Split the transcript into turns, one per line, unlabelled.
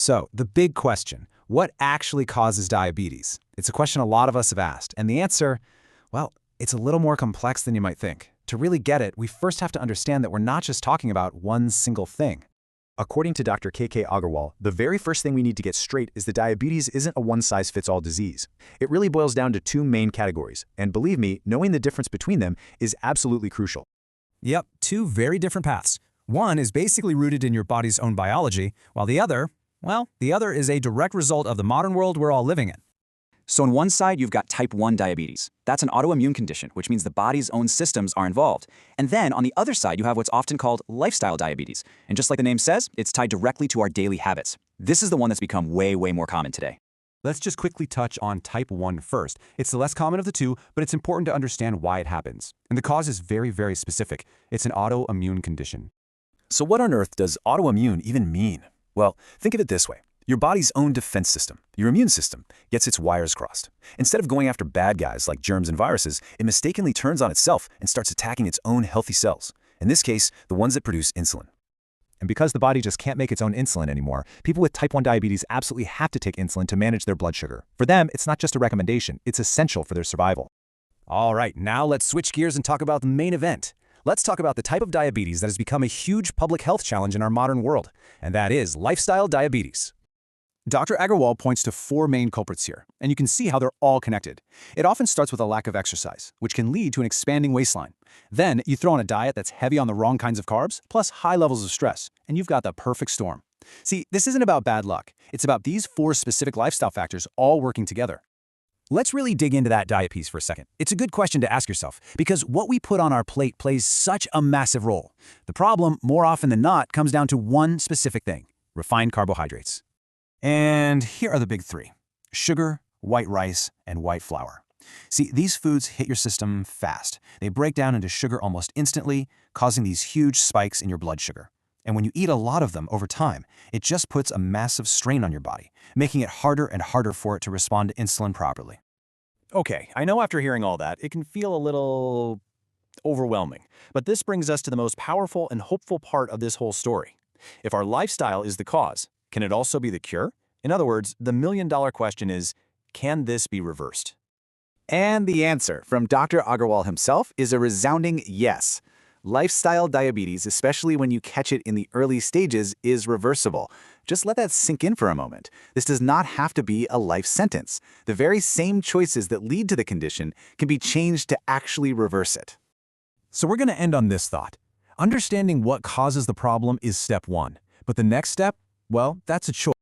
So, the big question, what actually causes diabetes? It's a question a lot of us have asked, and the answer, well, it's a little more complex than you might think. To really get it, we first have to understand that we're not just talking about one single thing.
According to Dr. K.K. Agarwal, the very first thing we need to get straight is that diabetes isn't a one-size-fits-all disease. It really boils down to two main categories, and believe me, knowing the difference between them is absolutely crucial.
Yep, two very different paths. One is basically rooted in your body's own biology, while the other is a direct result of the modern world we're all living in.
So on one side, you've got type 1 diabetes. That's an autoimmune condition, which means the body's own systems are involved. And then on the other side, you have what's often called lifestyle diabetes. And just like the name says, it's tied directly to our daily habits. This is the one that's become way more common today.
Let's just quickly touch on type 1 first. It's the less common of the two, but it's important to understand why it happens. And the cause is very specific. It's an autoimmune condition.
So what on earth does autoimmune even mean? Well, think of it this way. Your body's own defense system, your immune system, gets its wires crossed. Instead of going after bad guys like germs and viruses, it mistakenly turns on itself and starts attacking its own healthy cells. In this case, the ones that produce insulin.
And because the body just can't make its own insulin anymore, people with type 1 diabetes absolutely have to take insulin to manage their blood sugar. For them, it's not just a recommendation, it's essential for their survival.
All right, now let's switch gears and talk about the main event. Let's talk about the type of diabetes that has become a huge public health challenge in our modern world, and that is lifestyle diabetes. Dr. Agarwal points to four main culprits here, and you can see how they're all connected. It often starts with a lack of exercise, which can lead to an expanding waistline. Then you throw in a diet that's heavy on the wrong kinds of carbs, plus high levels of stress, and you've got the perfect storm. See, this isn't about bad luck. It's about these four specific lifestyle factors all working together. Let's really dig into that diet piece for a second. It's a good question to ask yourself, because what we put on our plate plays such a massive role. The problem, more often than not, comes down to one specific thing: refined carbohydrates. And here are the big three: sugar, white rice, and white flour. See, these foods hit your system fast. They break down into sugar almost instantly, causing these huge spikes in your blood sugar. And when you eat a lot of them over time, it just puts a massive strain on your body, making it harder and harder for it to respond to insulin properly.
Okay, I know after hearing all that, it can feel a little overwhelming. But this brings us to the most powerful and hopeful part of this whole story. If our lifestyle is the cause, can it also be the cure? In other words, the million-dollar question is, can this be reversed?
And the answer from Dr. Agarwal himself is a resounding yes. Lifestyle diabetes, especially when you catch it in the early stages, is reversible. Just let that sink in for a moment. This does not have to be a life sentence. The very same choices that lead to the condition can be changed to actually reverse it.
So we're going to end on this thought. Understanding what causes the problem is step one. But the next step, well, that's a choice.